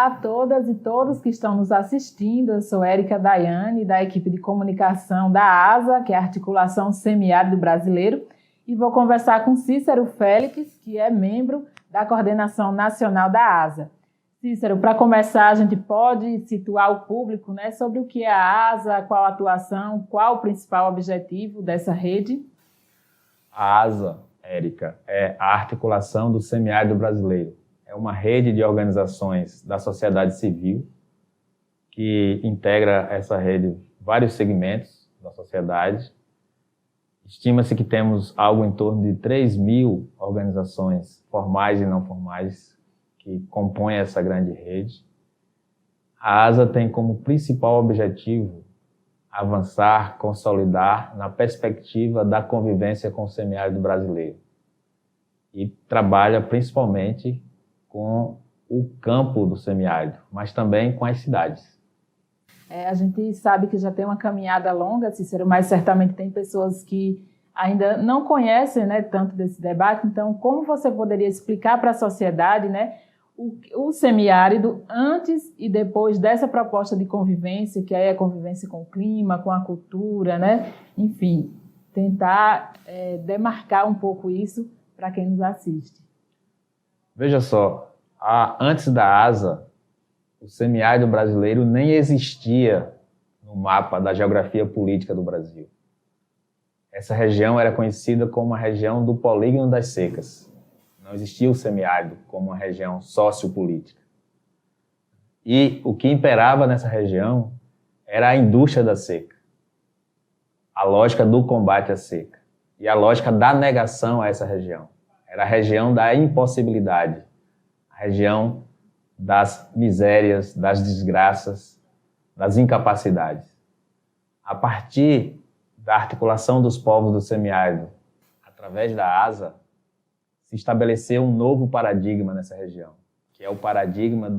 Olá a todas e todos que estão nos assistindo. Eu sou Érica Daiane, da equipe de comunicação da ASA, que é a Articulação Semiárido Brasileiro, e vou conversar com Cícero Félix, que é membro da Coordenação Nacional da ASA. Cícero, para começar, a gente pode situar o público, né, sobre o que é a ASA, qual a atuação, qual o principal objetivo dessa rede? A ASA, Érica, é a Articulação do Semiárido Brasileiro. É uma rede de organizações da sociedade civil que integra essa rede vários segmentos da sociedade. Estima-se que temos algo em torno de 3.000 organizações formais e não formais que compõem essa grande rede. A ASA tem como principal objetivo avançar, consolidar na perspectiva da convivência com o semiárido brasileiro. E trabalha principalmente com o campo do semiárido, mas também com as cidades. A gente sabe que já tem uma caminhada longa, Cícero, mas certamente tem pessoas que ainda não conhecem, né, tanto desse debate. Então, como você poderia explicar para a sociedade, né, o semiárido antes e depois dessa proposta de convivência, que aí é a convivência com o clima, com a cultura, né? Enfim, tentar demarcar um pouco isso para quem nos assiste. Veja só, antes da ASA, o semiárido brasileiro nem existia no mapa da geografia política do Brasil. Essa região era conhecida como a região do polígono das secas. Não existia o semiárido como uma região sociopolítica. E o que imperava nessa região era a indústria da seca, a lógica do combate à seca e a lógica da negação a essa região. Era a região da impossibilidade, a região das misérias, das desgraças, das incapacidades. A partir da articulação dos povos do semiárido, através da ASA, se estabeleceu um novo paradigma nessa região, que é o paradigma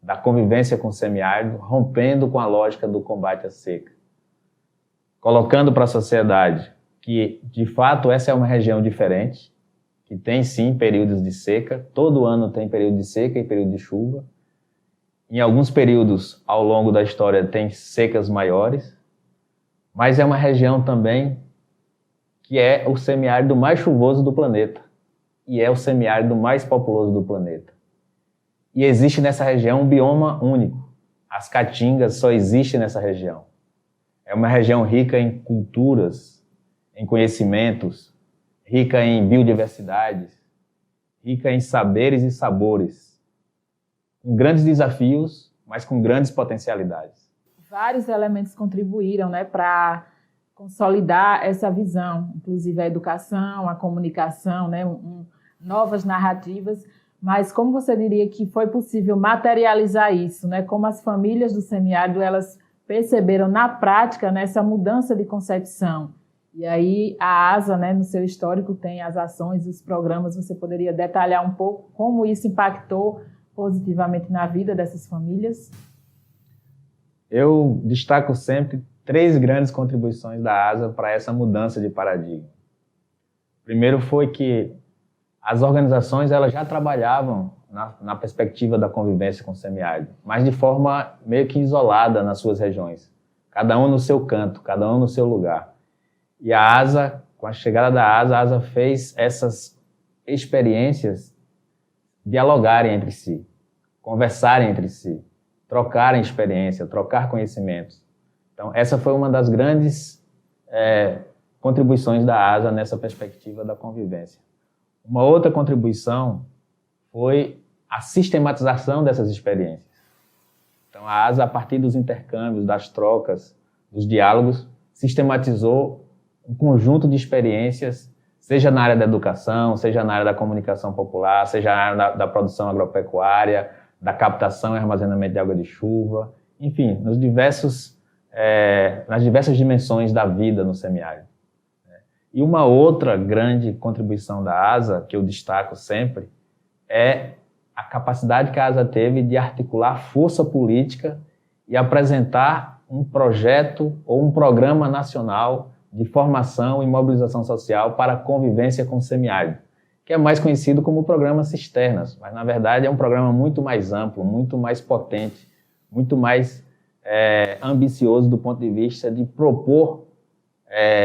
da convivência com o semiárido, rompendo com a lógica do combate à seca, colocando para a sociedade que, de fato, essa é uma região diferente, que tem sim períodos de seca, todo ano tem período de seca e período de chuva. Em alguns períodos ao longo da história tem secas maiores, mas é uma região também que é o semiárido mais chuvoso do planeta e é o semiárido mais populoso do planeta. E existe nessa região um bioma único. As caatingas só existem nessa região. É uma região rica em culturas, em conhecimentos, rica em biodiversidade, rica em saberes e sabores, com grandes desafios, mas com grandes potencialidades. Vários elementos contribuíram, né, para consolidar essa visão, inclusive a educação, a comunicação, né, novas narrativas, mas como você diria que foi possível materializar isso, né, como as famílias do semiárido elas perceberam na prática, né, essa mudança de concepção? E aí a ASA, né, no seu histórico, tem as ações e os programas. Você poderia detalhar um pouco como isso impactou positivamente na vida dessas famílias? Eu destaco sempre 3 grandes contribuições da ASA para essa mudança de paradigma. Primeiro foi que as organizações elas já trabalhavam na perspectiva da convivência com o semiárido, mas de forma meio que isolada nas suas regiões. Cada um no seu canto, cada um no seu lugar. E a ASA, com a chegada da ASA, a ASA fez essas experiências dialogarem entre si, conversarem entre si, trocarem experiência, trocar conhecimentos. Então, essa foi uma das grandes contribuições da ASA nessa perspectiva da convivência. Uma outra contribuição foi a sistematização dessas experiências. Então, a ASA, a partir dos intercâmbios, das trocas, dos diálogos, sistematizou um conjunto de experiências, seja na área da educação, seja na área da comunicação popular, seja na área da produção agropecuária, da captação e armazenamento de água de chuva, enfim, nas diversas dimensões da vida no semiárido. E uma outra grande contribuição da ASA, que eu destaco sempre, é a capacidade que a ASA teve de articular força política e apresentar um projeto ou um programa nacional de formação e mobilização social para a convivência com o semiárido, que é mais conhecido como o programa Cisternas, mas na verdade é um programa muito mais amplo, muito mais potente, muito mais ambicioso do ponto de vista de propor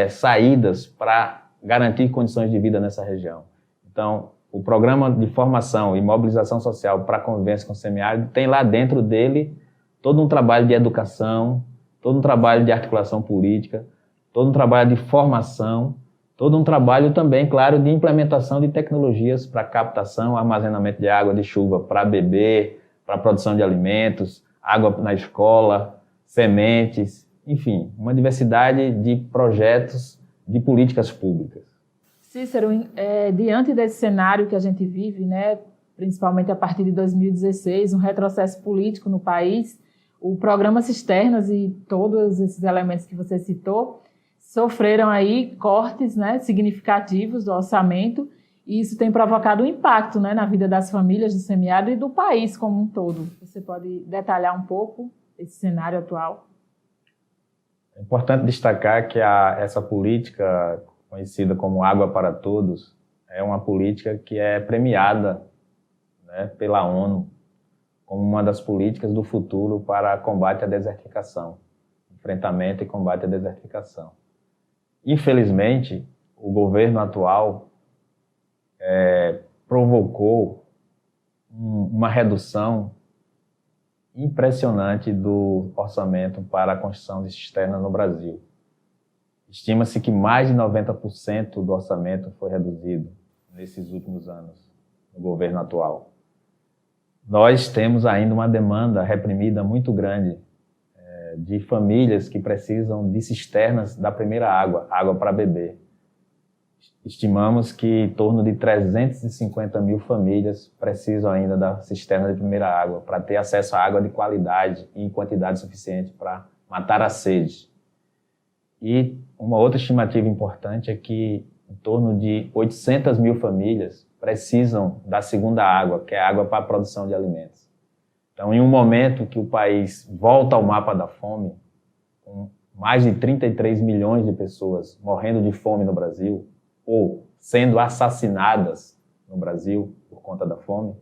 saídas para garantir condições de vida nessa região. Então, o programa de formação e mobilização social para a convivência com o semiárido tem lá dentro dele todo um trabalho de educação, todo um trabalho de articulação política, todo um trabalho de formação, todo um trabalho também, claro, de implementação de tecnologias para captação, armazenamento de água de chuva para beber, para produção de alimentos, água na escola, sementes, enfim, uma diversidade de projetos de políticas públicas. Cícero, diante desse cenário que a gente vive, né, principalmente a partir de 2016, um retrocesso político no país, o programa Cisternas e todos esses elementos que você citou sofreram aí cortes, né, significativos do orçamento, e isso tem provocado um impacto, né, na vida das famílias do semiárido e do país como um todo. Você pode detalhar um pouco esse cenário atual? É importante destacar que essa política conhecida como Água para Todos é uma política que é premiada, né, pela ONU como uma das políticas do futuro para combate à desertificação, enfrentamento e combate à desertificação. Infelizmente, o governo atual provocou uma redução impressionante do orçamento para a construção de cisternas no Brasil. Estima-se que mais de 90% do orçamento foi reduzido nesses últimos anos no governo atual. Nós temos ainda uma demanda reprimida muito grande de famílias que precisam de cisternas da primeira água para beber. Estimamos que em torno de 350 mil famílias precisam ainda da cisterna de primeira água para ter acesso à água de qualidade e em quantidade suficiente para matar a sede. E uma outra estimativa importante é que em torno de 800 mil famílias precisam da segunda água, que é a água para a produção de alimentos. Então, em um momento que o país volta ao mapa da fome, com mais de 33 milhões de pessoas morrendo de fome no Brasil, ou sendo assassinadas no Brasil por conta da fome,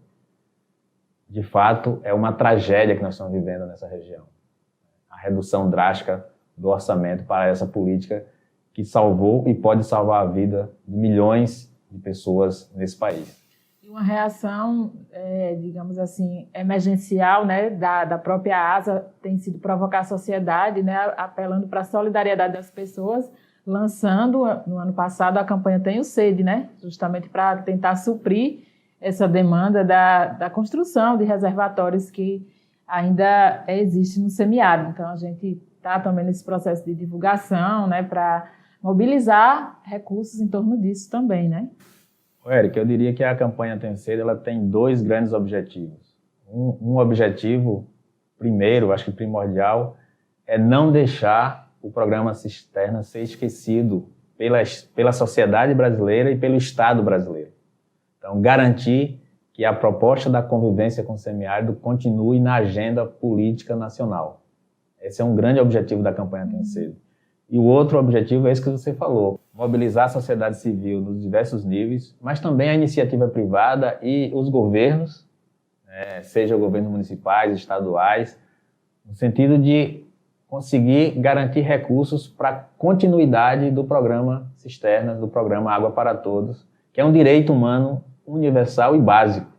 de fato, é uma tragédia que nós estamos vivendo nessa região. A redução drástica do orçamento para essa política que salvou e pode salvar a vida de milhões de pessoas nesse país. E uma reação, digamos assim, emergencial, né, da própria ASA tem sido provocar a sociedade, né, apelando para a solidariedade das pessoas, lançando, no ano passado, a campanha Tenho Sede, né, justamente para tentar suprir essa demanda da construção de reservatórios que ainda existe no semiárido. Então, a gente está também nesse processo de divulgação, né, para mobilizar recursos em torno disso também, né? Érica, eu diria que a campanha Tenho Sede, ela tem dois grandes objetivos. Um objetivo, primeiro, acho que primordial, é não deixar o programa Cisterna ser esquecido pela sociedade brasileira e pelo Estado brasileiro. Então, garantir que a proposta da convivência com o semiárido continue na agenda política nacional. Esse é um grande objetivo da campanha Tenho Sede. E o outro objetivo é esse que você falou, mobilizar a sociedade civil nos diversos níveis, mas também a iniciativa privada e os governos, seja governos municipais, estaduais, no sentido de conseguir garantir recursos para a continuidade do programa Cisternas, do programa Água para Todos, que é um direito humano universal e básico.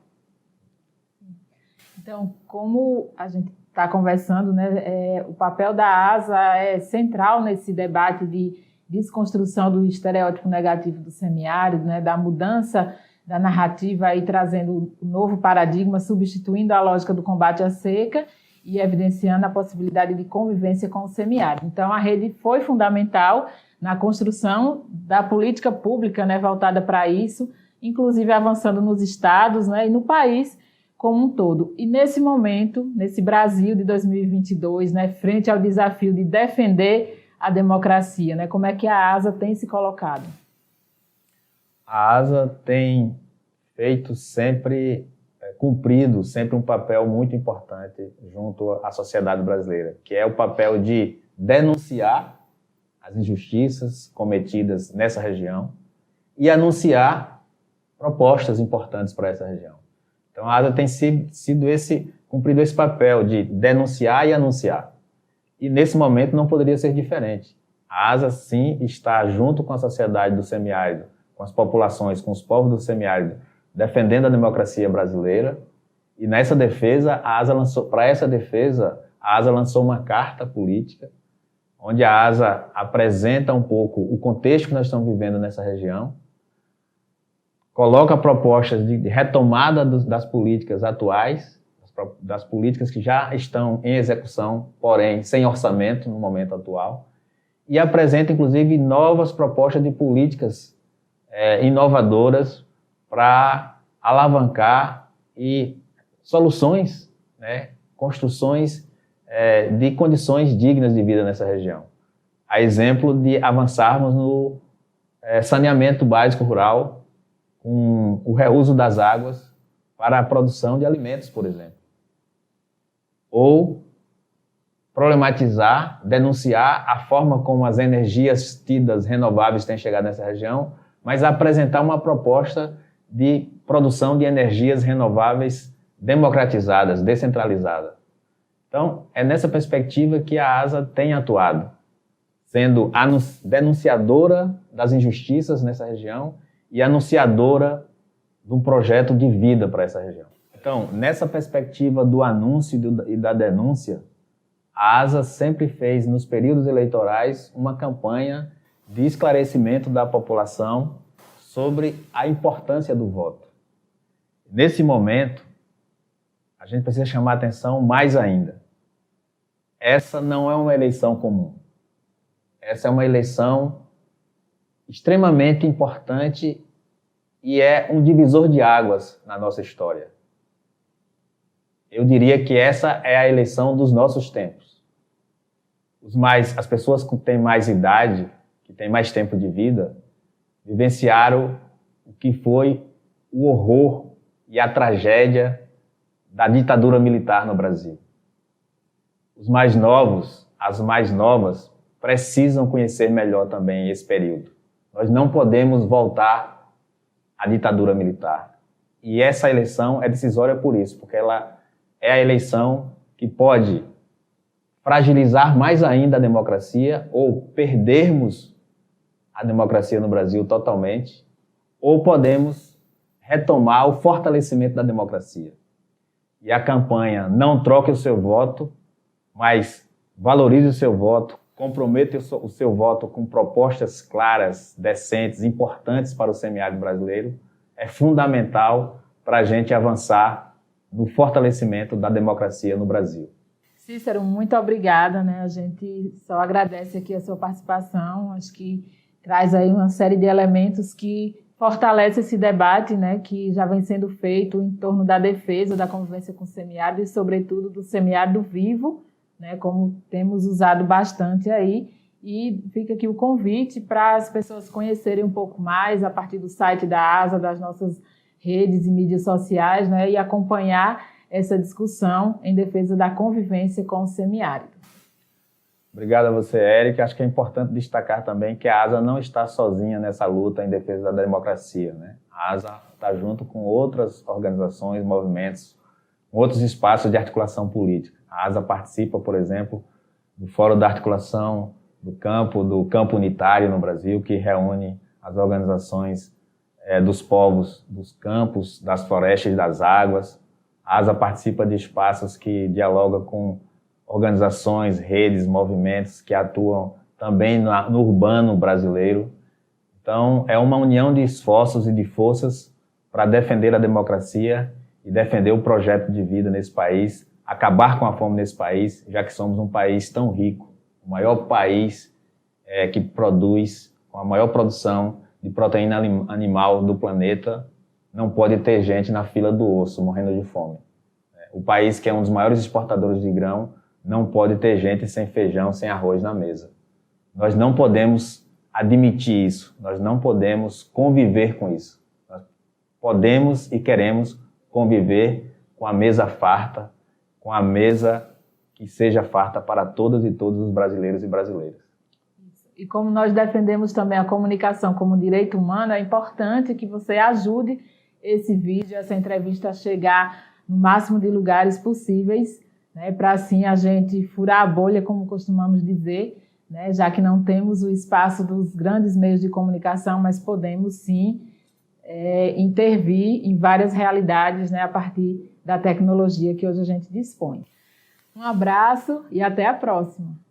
Então, como a gente está conversando, né, o papel da ASA é central nesse debate de desconstrução do estereótipo negativo do semiárido, né, da mudança da narrativa e trazendo um novo paradigma, substituindo a lógica do combate à seca e evidenciando a possibilidade de convivência com o semiárido. Então, a rede foi fundamental na construção da política pública, né, voltada para isso, inclusive avançando nos estados, né, e no país como um todo. E nesse momento, nesse Brasil de 2022, né, frente ao desafio de defender a democracia, né, como é que a ASA tem se colocado? A ASA tem feito sempre, cumprido sempre um papel muito importante junto à sociedade brasileira, que é o papel de denunciar as injustiças cometidas nessa região e anunciar propostas importantes para essa região. Então, a ASA tem cumprido esse papel de denunciar e anunciar. E, nesse momento, não poderia ser diferente. A ASA, sim, está junto com a sociedade do semiárido, com as populações, com os povos do semiárido, defendendo a democracia brasileira. E nessa defesa, a ASA lançou uma carta política, onde a ASA apresenta um pouco o contexto que nós estamos vivendo nessa região, coloca propostas de retomada das políticas atuais, das políticas que já estão em execução, porém sem orçamento no momento atual, e apresenta, inclusive, novas propostas de políticas inovadoras para alavancar e soluções, né, construções de condições dignas de vida nessa região. A exemplo de avançarmos no saneamento básico rural, com o reuso das águas para a produção de alimentos, por exemplo. Ou problematizar, denunciar a forma como as energias tidas renováveis têm chegado nessa região, mas apresentar uma proposta de produção de energias renováveis democratizadas, descentralizadas. Então, é nessa perspectiva que a ASA tem atuado, sendo denunciadora das injustiças nessa região e anunciadora de um projeto de vida para essa região. Então, nessa perspectiva do anúncio e da denúncia, a ASA sempre fez, nos períodos eleitorais, uma campanha de esclarecimento da população sobre a importância do voto. Nesse momento, a gente precisa chamar a atenção mais ainda. Essa não é uma eleição comum. Essa é uma eleição extremamente importante e é um divisor de águas na nossa história. Eu diria que essa é a eleição dos nossos tempos. As pessoas que têm mais idade, que têm mais tempo de vida, vivenciaram o que foi o horror e a tragédia da ditadura militar no Brasil. Os mais novos, as mais novas, precisam conhecer melhor também esse período. Nós não podemos voltar à ditadura militar. E essa eleição é decisória por isso, porque ela é a eleição que pode fragilizar mais ainda a democracia, ou perdermos a democracia no Brasil totalmente, ou podemos retomar o fortalecimento da democracia. E a campanha Não Troque o Seu Voto, mas valorize o seu voto, comprometa o seu voto com propostas claras, decentes, importantes para o semiárido brasileiro, é fundamental para a gente avançar no fortalecimento da democracia no Brasil. Cícero, muito obrigada, né? A gente só agradece aqui a sua participação, acho que traz aí uma série de elementos que fortalece esse debate, né, que já vem sendo feito em torno da defesa da convivência com o semiárido e, sobretudo, do semiárido vivo, né, como temos usado bastante aí. E fica aqui o convite para as pessoas conhecerem um pouco mais a partir do site da ASA, das nossas redes e mídias sociais, né, e acompanhar essa discussão em defesa da convivência com o semiárido. Obrigado a você, Érica. Acho que é importante destacar também que a ASA não está sozinha nessa luta em defesa da democracia, né? A ASA está junto com outras organizações, movimentos, outros espaços de articulação política. A ASA participa, por exemplo, do Fórum da Articulação do Campo Unitário no Brasil, que reúne as organizações dos povos, dos campos, das florestas e das águas. A ASA participa de espaços que dialogam com organizações, redes, movimentos que atuam também no urbano brasileiro. Então, é uma união de esforços e de forças para defender a democracia e defender o projeto de vida nesse país, acabar com a fome nesse país, já que somos um país tão rico, o maior país que produz, com a maior produção de proteína animal do planeta, não pode ter gente na fila do osso, morrendo de fome. O país que é um dos maiores exportadores de grão, não pode ter gente sem feijão, sem arroz na mesa. Nós não podemos admitir isso, nós não podemos conviver com isso. Nós podemos e queremos conviver com a mesa farta, com a mesa que seja farta para todas e todos os brasileiros e brasileiras. E como nós defendemos também a comunicação como direito humano, é importante que você ajude esse vídeo, essa entrevista a chegar no máximo de lugares possíveis, né, para assim a gente furar a bolha, como costumamos dizer, né, já que não temos o espaço dos grandes meios de comunicação, mas podemos sim intervir em várias realidades, né, a partir da tecnologia que hoje a gente dispõe. Um abraço e até a próxima!